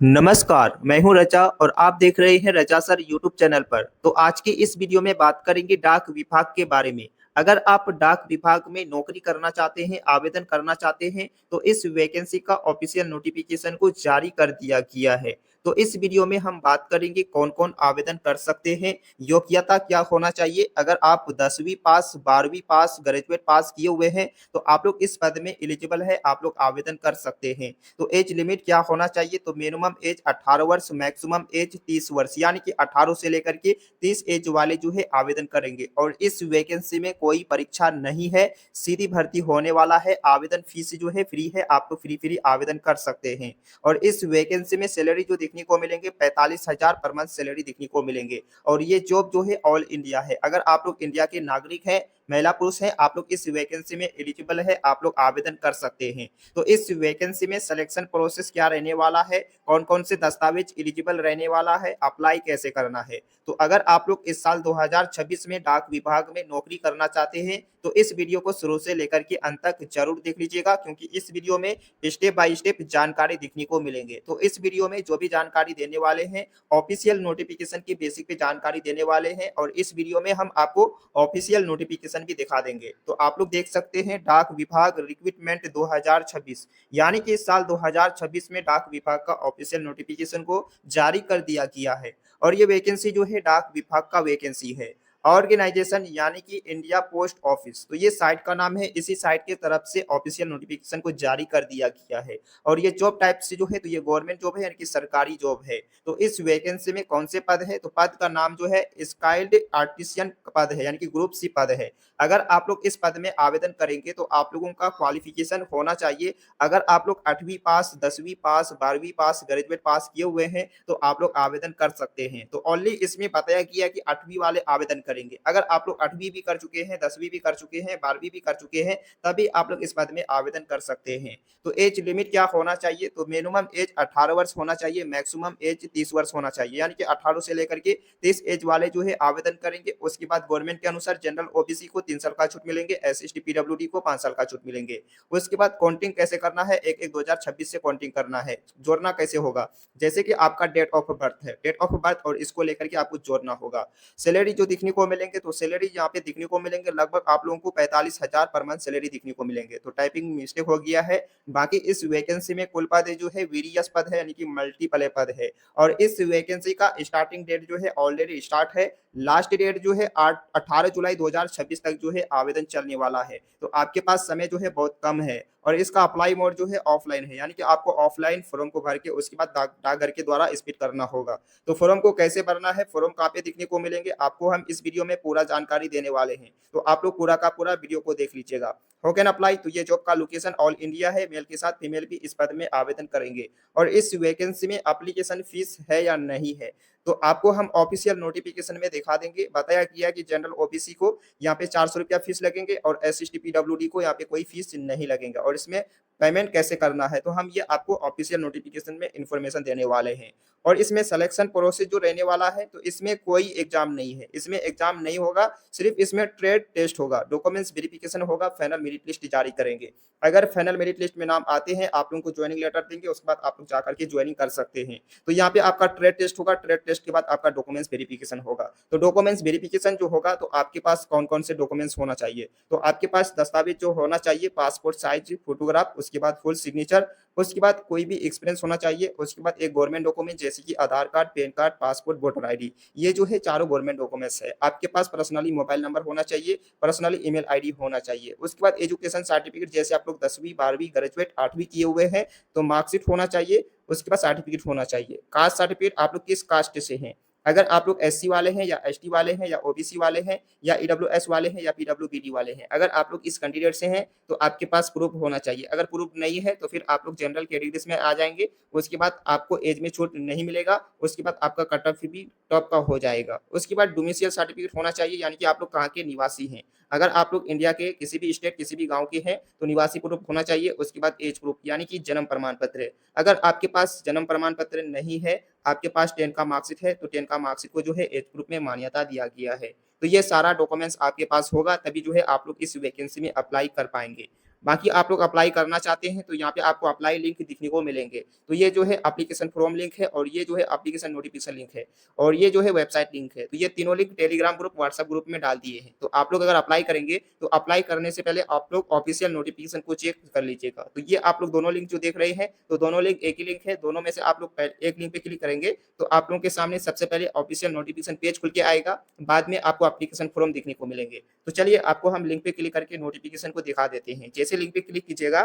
नमस्कार, मैं हूं रचा और आप देख रहे हैं रचा सर यूट्यूब चैनल पर। तो आज की इस वीडियो में बात करेंगे डाक विभाग के बारे में। अगर आप डाक विभाग में नौकरी करना चाहते हैं, आवेदन करना चाहते हैं, तो इस वैकेंसी का ऑफिशियल नोटिफिकेशन को जारी कर दिया गया है। तो इस वीडियो में हम बात करेंगे कौन-कौन आवेदन कर सकते हैं, योग्यता क्या होना चाहिए। अगर आप 10वीं पास, 12वीं पास, ग्रेजुएट पास किए हुए हैं, तो आप लोग इस पद में एलिजिबल है, आप लोग आवेदन कर सकते हैं। तो एज लिमिट क्या होना चाहिए, तो मिनिमम एज 18 वर्ष, मैक्सिमम एज 30 वर्ष, यानी कि 18 से लेकर के 30 एज वाले जो है आवेदन करेंगे। और इस वैकेंसी में कोई परीक्षा नहीं है, सीधी भर्ती होने वाला है। आवेदन फीस जो है फ्री है, आप तो फ्री आवेदन कर सकते हैं। और इस वैकेंसी में सैलरी जो देखने को मिलेंगे 45,000 पर मंथ सैलरी देखने को मिलेंगे। और ये जॉब जो है ऑल इंडिया है। अगर आप लोग इंडिया के नागरिक हैं, महिला पुरुष हैं, आप लोग इस वैकेंसी में एलिजिबल है, आप लोग आवेदन कर सकते हैं। तो इस वैकेंसी में सिलेक्शन प्रोसेस क्या रहने वाला है, कौन कौन से दस्तावेज एलिजिबल रहने वाला है, अप्लाई कैसे करना है। तो अगर आप लोग इस साल 2026 में डाक विभाग में नौकरी करना चाहते हैं, तो इस वीडियो को शुरू से लेकर के अंत तक जरूर देख लीजिएगा, क्योंकि इस वीडियो में स्टेप बाय स्टेप जानकारी देखने को मिलेंगे। तो इस वीडियो में जो भी जानकारी देने वाले हैं, ऑफिशियल नोटिफिकेशन की बेसिक पे जानकारी देने वाले हैं। और इस वीडियो में हम आपको ऑफिशियल नोटिफिकेशन भी दिखा देंगे। तो आप लोग देख सकते हैं डाक विभाग रिक्रूटमेंट 2026, यानी कि इस साल 2026 में डाक विभाग का ऑफिशियल नोटिफिकेशन को जारी कर दिया गया है। और ये वैकेंसी जो है डाक विभाग का वैकेंसी है। ऑर्गेनाइजेशन यानी कि इंडिया पोस्ट ऑफिस, तो ये साइट का नाम है। इसी साइट की तरफ से ऑफिशियल नोटिफिकेशन को जारी कर दिया गया है। और ये जॉब टाइप से जो है, तो ये गवर्नमेंट जॉब है, यानी कि सरकारी जॉब है। तो इस वैकेंसी में कौन से पद है, तो पद का नाम जो है स्काइल्ड आर्टिसियन पद है, यानी कि ग्रुप सी पद है। अगर आप लोग इस पद में आवेदन करेंगे, तो आप लोगों का क्वालिफिकेशन होना चाहिए। अगर आप लोग 8वीं पास, 10वीं पास, 12वीं पास, ग्रेजुएट पास किए हुए हैं, तो आप लोग आवेदन कर सकते हैं। तो ओनली इसमें बताया गया कि 8वीं वाले आवेदन करेंगे। अगर आप लोग 8वीं भी कर चुके हैं, 10वीं भी कर चुके हैं, 12वीं भी कर चुके हैं, तभी आप लोग इस पद में आवेदन कर सकते हैं। तो एज लिमिट क्या होना चाहिए, तो मिनिमम एज 18 वर्ष होना चाहिए, मैक्सिमम एज 30 वर्ष होना चाहिए, यानी कि 18 से लेकर के 30 एज वाले जो है आवेदन करेंगे। उसके बाद गवर्नमेंट के अनुसार जनरल ओबीसी को 3 साल का छूट मिलेंगे, एससी पीडब्ल्यूडी को 5 साल का छूट मिलेंगे। उसके बाद काउंटिंग कैसे करना है, 1/1/2026 से काउंटिंग करना है। जोड़ना कैसे होगा, जैसे कि आपका डेट ऑफ बर्थ है, डेट ऑफ बर्थ और इसको लेकर के आपको जोड़ना होगा। सैलरी जो दिखने को मिलेंगे, तो सैलरी यहाँ पे दिखने को मिलेंगे लगभग आप लोगों को 45,000 पर मंथ सैलरी दिखने को मिलेंगे। तो टाइपिंग मिस्टेक हो गया है। बाकी इस वैकेंसी में कुल पद जो है वीरियस पद है, यानी कि मल्टीपल पद है। और इस वैकेंसी का स्टार्टिंग डेट जो है ऑलरेडी स्टार्ट है। लास्ट डेट जो है 18 जुलाई 2026 तक जो है आवेदन चलने वाला है। तो आपके पास समय जो है बहुत कम है। और इसका अप्लाई मोड जो है ऑफलाइन है, यानी कि आपको ऑफलाइन फॉर्म को भर के उसके बाद डाकघर के द्वारा स्पीड करना होगा। तो फॉर्म को कैसे भरना है, फॉर्म कहाँ पे दिखने को मिलेंगे, आपको हम इस वीडियो में पूरा जानकारी देने वाले हैं। तो आप लोग पूरा का पूरा वीडियो को देख लीजिएगा। हाउ कैन अप्लाई, तो ये जॉब का लोकेशन ऑल इंडिया है, मेल के साथ फीमेल भी इस पद में आवेदन करेंगे। और इस वैकेंसी में एप्लीकेशन फीस है या नहीं है, तो आपको हम ऑफिशियल नोटिफिकेशन में दिखा देंगे। बताया गया कि जनरल ओबीसी को यहाँ पे 400 रुपया फीस लगेंगे और एससी पीडब्ल्यूडी को यहाँ पे कोई फीस नहीं लगेगा। और इसमें पेमेंट कैसे करना है, तो हम ये आपको ऑफिशियल नोटिफिकेशन में इंफॉर्मेशन देने वाले हैं। और इसमें सिलेक्शन प्रोसेस जो रहने वाला है, तो इसमें कोई एग्जाम नहीं है, इसमें एग्जाम नहीं होगा, सिर्फ इसमें ट्रेड टेस्ट होगा, डॉक्यूमेंट्स वेरिफिकेशन होगा, फाइनल मेरिट लिस्ट जारी करेंगे। अगर फाइनल मेरिट लिस्ट में नाम आते हैं, आप लोगों को ज्वाइनिंग लेटर देंगे, उसके बाद आप लोग जाकर के ज्वाइनिंग कर सकते हैं। तो यहाँ पे आपका ट्रेड टेस्ट होगा, ट्रेड टेस्ट के बाद आपका डॉक्यूमेंट्स वेरिफिकेशन होगा। तो डॉक्यूमेंट्स वेरिफिकेशन जो होगा, तो आपके पास कौन कौन से डॉक्यूमेंट्स होना चाहिए, तो आपके पास दस्तावेज जो होना चाहिए, पासपोर्ट साइज फोटोग्राफ, उसके बाद फुल सिग्नेचर, उसके बाद कोई भी एक्सपीरियंस होना चाहिए, उसके बाद एक गवर्नमेंट डॉक्यूमेंट जैसे कि Aadhaar card, PAN card, passport, voter ID. ये जो है चारों गवर्नमेंट डॉक्यूमेंट्स है। आपके पास पर्सनली मोबाइल नंबर होना चाहिए, पर्सनली ईमेल आईडी होना चाहिए। उसके बाद एजुकेशन सर्टिफिकेट, जैसे आप लोग 10वीं 12वीं ग्रेजुएट 8वीं किए हुए हैं, तो मार्कशीट होना चाहिए। उसके बाद सर्टिफिकेट होना चाहिए। कास्ट सर्टिफिकेट, आप लोग किस कास्ट से हैं, अगर आप लोग एससी वाले हैं या एसटी वाले हैं या ओबीसी वाले हैं या ईडब्ल्यूएस वाले हैं या पीडब्ल्यूबीडी वाले हैं, अगर आप लोग इस कैंडिडेट से हैं, तो आपके पास प्रूफ होना चाहिए। अगर प्रूफ नहीं है, तो फिर आप लोग जनरल कैटेगरीज में आ जाएंगे। उसके बाद आपको एज में छूट नहीं मिलेगा। उसके बाद आपका कट ऑफ भी टॉप का हो जाएगा। उसके बाद डोमिसाइल सर्टिफिकेट होना चाहिए, यानी कि आप लोग कहाँ के निवासी हैं। अगर आप लोग इंडिया के किसी भी स्टेट, किसी भी गांव के हैं, तो निवासी प्रूफ होना चाहिए। उसके बाद एज प्रूफ, यानी कि जन्म प्रमाण पत्र। अगर आपके पास जन्म प्रमाण पत्र नहीं है, आपके पास 10 का मार्कशीट है, तो 10 का मार्कशीट को जो है एज प्रूफ में मान्यता दिया गया है। तो ये सारा डॉक्यूमेंट्स आपके पास होगा, तभी जो है आप लोग इस वैकेंसी में अप्लाई कर पाएंगे। बाकी आप लोग अप्लाई करना चाहते हैं तो यहाँ पे आपको अप्लाई लिंक दिखने को मिलेंगे। तो ये जो है एप्लीकेशन फॉर्म लिंक है और ये जो है एप्लीकेशन नोटिफिकेशन लिंक है और ये जो है वेबसाइट लिंक है। तो ये तीनों link Telegram group, WhatsApp group में डाल दिए हैं। तो आप लोग अगर अप्लाई करेंगे तो अप्लाई करने से पहले आप लोग ऑफिशियल नोटिफिकेशन को चेक कर लीजिएगा। तो ये आप लोग दोनों लिंक जो देख रहे हैं, तो दोनों लिंक एक ही लिंक है। दोनों में से आप लोग एक लिंक पे क्लिक करेंगे तो आप लोगों के सामने सबसे पहले ऑफिशियल नोटिफिकेशन पेज खुल के आएगा, बाद में आपको एप्लीकेशन फॉर्म दिखने को मिलेंगे। तो चलिए आपको हम लिंक पे क्लिक करके नोटिफिकेशन को दिखा देते हैं। जैसे लिंक पे क्लिक कीजिएगा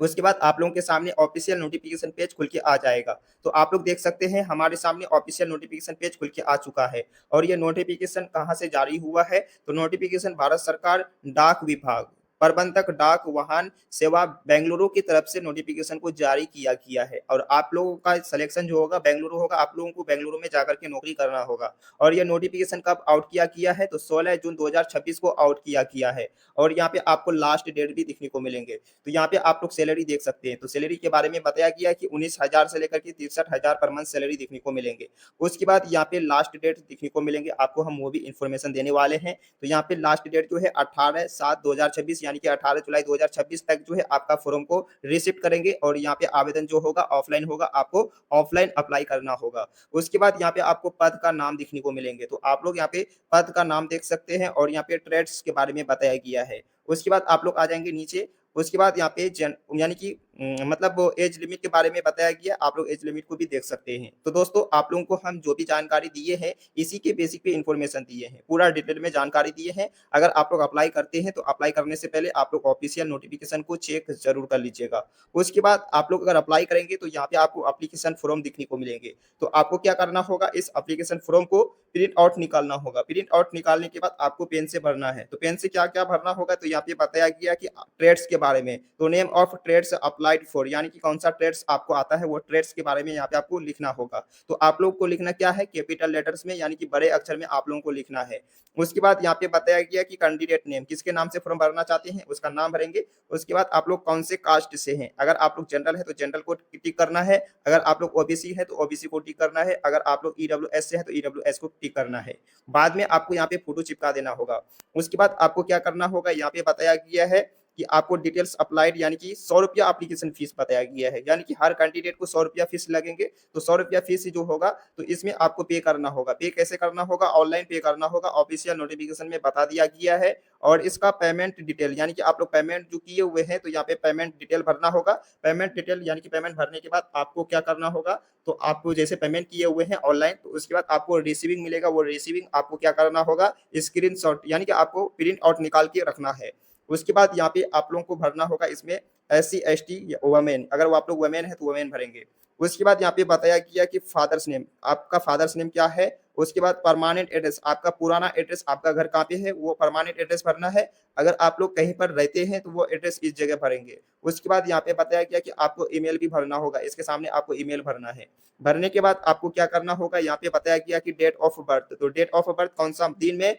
उसके बाद आप लोगों के सामने ऑफिशियल नोटिफिकेशन पेज खुल के आ जाएगा। तो आप लोग देख सकते हैं हमारे सामने ऑफिशियल नोटिफिकेशन पेज खुल के आ चुका है। और ये नोटिफिकेशन कहाँ से जारी हुआ है, तो नोटिफिकेशन भारत सरकार डाक विभाग प्रबंधक डाक वाहन सेवा बेंगलुरु की तरफ से नोटिफिकेशन को जारी किया गया है। और आप लोगों का सिलेक्शन जो होगा बेंगलुरु होगा, आप लोगों को बेंगलुरु में जाकर के नौकरी करना होगा। और ये नोटिफिकेशन कब आउट किया गया है, तो 16 जून 2026 को आउट किया गया है। और यहाँ पे आपको लास्ट डेट भी दिखने को मिलेंगे। तो यहाँ पे आप लोग सैलरी देख सकते हैं। तो सैलरी के बारे में बताया गया है कि 19,000 से लेकर के 63,000 पर मंथ सैलरी देखने को मिलेंगे। उसके बाद यहाँ पे लास्ट डेट दिखने को मिलेंगे, आपको हम वो भी इन्फॉर्मेशन देने वाले हैं। तो यहाँ पे लास्ट डेट जो है 18/7/2026 यानी कि 18 जुलाई 2026 तक जो है आपका फॉर्म को रिसिप्ट करेंगे। और यहाँ पे आवेदन जो होगा ऑफलाइन होगा, आपको ऑफलाइन अप्लाई करना होगा। उसके बाद यहाँ पे आपको पद का नाम दिखने को मिलेंगे। तो आप लोग यहाँ पे पद का नाम देख सकते हैं और यहाँ पे ट्रेड्स के बारे में बताया गया है। उसके बाद आप लोग आ जाएंगे नीचे। उसके बाद यहाँ पे यानी कि मतलब एज लिमिट के बारे में बताया गया, आप लोग एज लिमिट को भी देख सकते हैं। तो दोस्तों आप लोगों को हम जो भी जानकारी दिए हैं इसी के बेसिक पे इन्फॉर्मेशन दिए हैं, पूरा डिटेल में जानकारी दिए हैं। अगर आप लोग अप्लाई करते हैं तो अप्लाई करने से पहले आप लोग ऑफिशियल नोटिफिकेशन को चेक जरूर कर लीजिएगा। उसके बाद आप लोग अगर अप्लाई करेंगे तो यहाँ पे आपको एप्लीकेशन फॉर्म दिखने को मिलेंगे। तो आपको क्या करना होगा, इस एप्लीकेशन फॉर्म को प्रिंट आउट निकालना होगा। प्रिंट आउट निकालने के बाद आपको पेन से भरना है। तो पेन से क्या क्या भरना होगा, तो यहाँ पे बताया गया कि ट्रेड्स के बारे में। तो name of trades applied for, यानी कि कौन सा ट्रेड्स आपको आता है वो ट्रेड्स के बारे में यहाँ पे आपको लिखना होगा। तो आप लोग को लिखना क्या है, कैपिटल लेटर्स में यानी कि बड़े अक्षर में आप लोगों को लिखना है। उसके बाद यहाँ पे बताया गया कि कैंडिडेट नेम, किसके नाम से फॉर्म भरना चाहते हैं उसका नाम भरेंगे। उसके बाद आप लोग कौन से कास्ट से हैं, अगर आप लोग जनरल है तो जनरल को टिक करना है, अगर आप लोग ओबीसी है तो ओबीसी को टिक करना है, अगर आप लोग ईडब्ल्यूएस से है तो ईडब्ल्यूएस को टिक करना है। बाद में आपको यहाँ पे फोटो चिपका देना होगा। उसके बाद आपको क्या करना होगा, यहाँ पे बताया गया है कि आपको डिटेल्स अप्लाइड यानी कि 100 रुपया एप्लीकेशन फीस बताया गया है, यानी कि हर कैंडिडेट को 100 रुपया फीस लगेंगे। तो 100 रुपया फीस जो होगा तो इसमें आपको पे करना होगा। पे कैसे करना होगा, ऑनलाइन पे करना होगा, ऑफिशियल नोटिफिकेशन में बता दिया गया है। और इसका पेमेंट डिटेल यानी कि आप लोग पेमेंट जो किए हुए हैं तो यहाँ पे पेमेंट डिटेल भरना होगा। पेमेंट डिटेल यानी कि पेमेंट भरने के बाद आपको क्या करना होगा, तो आपको जैसे पेमेंट किए हुए हैं ऑनलाइन, तो उसके बाद आपको रिसीविंग मिलेगा। वो रिसीविंग आपको क्या करना होगा, स्क्रीनशॉट यानी कि आपको प्रिंट आउट निकाल के रखना है। उसके बाद यहाँ पे आप लोगों को भरना होगा इसमें SC ST या वुमेन, अगर वो आप लोग वुमेन है तो वुमेन भरेंगे। उसके बाद यहाँ पे बताया गया कि फादर्स नेम, आपका फादर्स नेम क्या है। उसके बाद परमानेंट एड्रेस, आपका पुराना एड्रेस, आपका घर कहाँ पे है वो परमानेंट एड्रेस भरना है। अगर आप लोग कहीं पर रहते हैं तो वो एड्रेस इस जगह भरेंगे। उसके बाद यहाँ पे बताया गया कि आपको ईमेल भी भरना होगा, इसके सामने आपको ईमेल भरना है। भरने के बाद आपको क्या करना होगा, यहाँ पे बताया गया कि डेट ऑफ बर्थ, तो डेट ऑफ बर्थ कौन सा दिन में,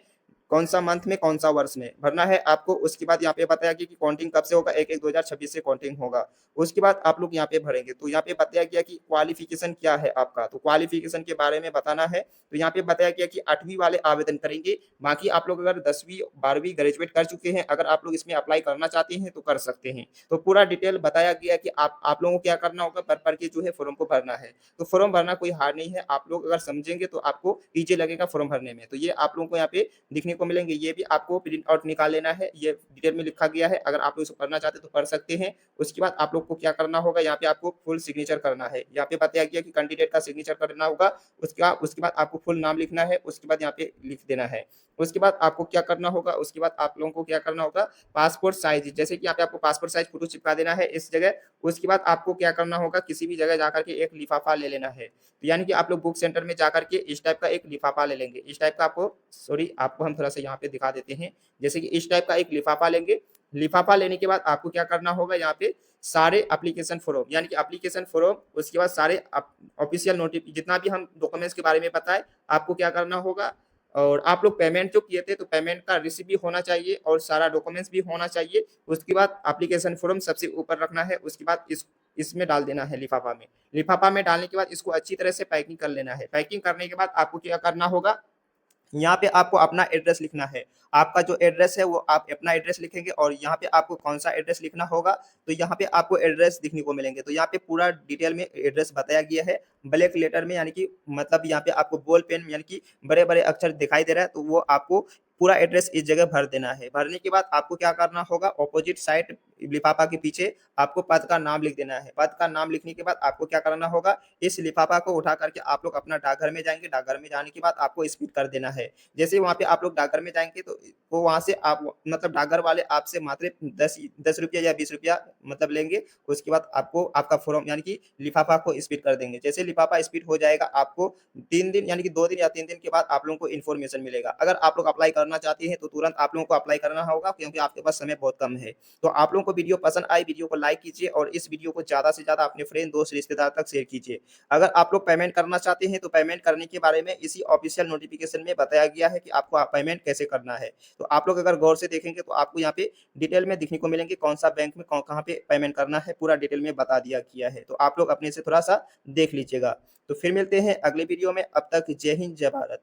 कौन सा मंथ में, कौन सा वर्ष में भरना है आपको। उसके बाद यहाँ पे बताया गया कि काउंटिंग कब से होगा, 1/1/2026 से काउंटिंग होगा। उसके बाद आप लोग यहाँ पे भरेंगे। तो यहाँ पे बताया गया कि क्वालिफिकेशन क्या है आपका, तो क्वालिफिकेशन के बारे में बताना है। तो यहाँ पे बताया गया कि 8वीं वाले आवेदन करेंगे। बाकी आप लोग अगर 10वीं 12वीं ग्रेजुएट कर चुके हैं, अगर आप लोग इसमें अप्लाई करना चाहते हैं तो कर सकते हैं। तो पूरा डिटेल बताया गया कि आप लोगों को क्या करना होगा, पढ़ के जो है फॉर्म को भरना है। तो फॉर्म भरना कोई हार्ड नहीं है, आप लोग अगर समझेंगे तो आपको ईजी लगेगा फॉर्म भरने में। तो ये आप लोगों को यहाँ पे दिखने को मिलेंगे, ये भी आपको प्रिंट आउट निकाल लेना है। ये डिटेल में लिखा गया है, अगर आप लोग इसको पढ़ना चाहते हैं तो पढ़ सकते हैं। उसके बाद आप लोग को क्या करना होगा, यहाँ पे आपको फुल सिग्नेचर करना है। यहाँ पे बताया गया कि कैंडिडेट का सिग्नेचर करना होगा। उसके बाद आपको फुल नाम लिखना है, उसके बाद यहाँ पे लिख देना है। उसके बाद आपको क्या करना होगा, उसके बाद आप लोगों को क्या करना होगा, पासपोर्ट साइज, जैसे कि यहाँ पे आपको पासपोर्ट साइज फोटो चिपका देना है इस जगह। उसके बाद आपको क्या करना होगा, किसी भी जगह जाकर के एक लिफाफा ले लेना है। तो यानी कि आप लोग बुक सेंटर में जाकर के इस टाइप का एक लिफाफा ले लेंगे। इस टाइप का आपको हम थोड़ा सा यहाँ पे दिखा देते हैं। जैसे कि इस टाइप का एक लिफाफा लेंगे। लिफाफा लेने के बाद आपको क्या करना होगा, यहाँ पे सारे एप्लीकेशन फॉर्म यानी कि एप्लीकेशन फॉर्म, उसके बाद सारे ऑफिशियल नोटिस, जितना भी हम डॉक्यूमेंट्स के बारे में बताए आपको क्या करना होगा। और आप लोग पेमेंट जो किए थे तो पेमेंट का रिसीप्ट भी होना चाहिए और सारा डॉक्यूमेंट्स भी होना चाहिए। उसके बाद एप्लीकेशन फॉर्म सबसे ऊपर रखना है। उसके बाद इसमें डाल देना है लिफाफा में। लिफाफा में डालने के बाद इसको अच्छी तरह से पैकिंग कर लेना है। पैकिंग करने के बाद आपको क्या करना होगा, यहाँ पे आपको अपना एड्रेस लिखना है। आपका जो एड्रेस है वो आप अपना एड्रेस लिखेंगे और यहाँ पे आपको कौन-सा एड्रेस लिखना होगा, तो यहाँ पे आपको एड्रेस दिखने को मिलेंगे। तो यहाँ पे पूरा डिटेल में एड्रेस बताया गया है, ब्लैक लेटर में यानी कि मतलब यहाँ पे आपको बॉल पेन यानी कि बड़े-बड़े अक्षर दिखाई दे रहा है, तो वो आपको पूरा एड्रेस इस जगह भर देना है। भरने के बाद आपको क्या करना होगा, अपोजिट साइड लिफाफा के पीछे आपको पद का नाम लिख देना है। पद का नाम लिखने के बाद आपको क्या करना होगा, इस लिफाफा को उठा करके आप लोग अपना डाकघर में जाएँगे, डाकघर में जाने के बाद आपको स्पीड कर देना है। जैसे ही वहाँ पे आप लोग डाकघर में जाएँगे तो वहाँ से आप मतलब डाकघर वाले आपसे मात्र 10 रुपया या 20 रुपया मतलब लेंगे। उसके बाद आपको आपका फॉर्म यानी कि लिफाफा को स्पीड कर देंगे। जैसे लिफाफा स्पीड हो जाएगा, आपको 3 दिन यानी कि 2 दिन या 3 दिन के बाद आप लोगों को इन्फॉर्मेशन मिलेगा। अगर आप लोग अप्लाई करना चाहते हैं तो तुरंत आप लोगों को अप्लाई करना होगा, क्योंकि आपके पास समय बहुत कम है। तो आप लोगों को वीडियो पसंद आई, वीडियो को लाइक कीजिए और इस वीडियो को ज़्यादा से ज़्यादा अपने फ्रेंड, दोस्त, रिश्तेदार तक शेयर कीजिए। अगर आप लोग पेमेंट करना चाहते हैं तो पेमेंट करने के बारे में इसी ऑफिशियल नोटिफिकेशन में बताया गया है कि आपको पेमेंट कैसे करना है। तो आप लोग अगर गौर से देखेंगे तो आपको यहाँ पे डिटेल में दिखने को मिलेंगे कौन सा बैंक में कहाँ पे पेमेंट करना है, पूरा डिटेल में बता दिया गया है। तो आप लोग अपने से थोड़ा सा देख लीजिएगा। तो फिर मिलते हैं अगले वीडियो में, अब तक जय हिंद, जय भारत।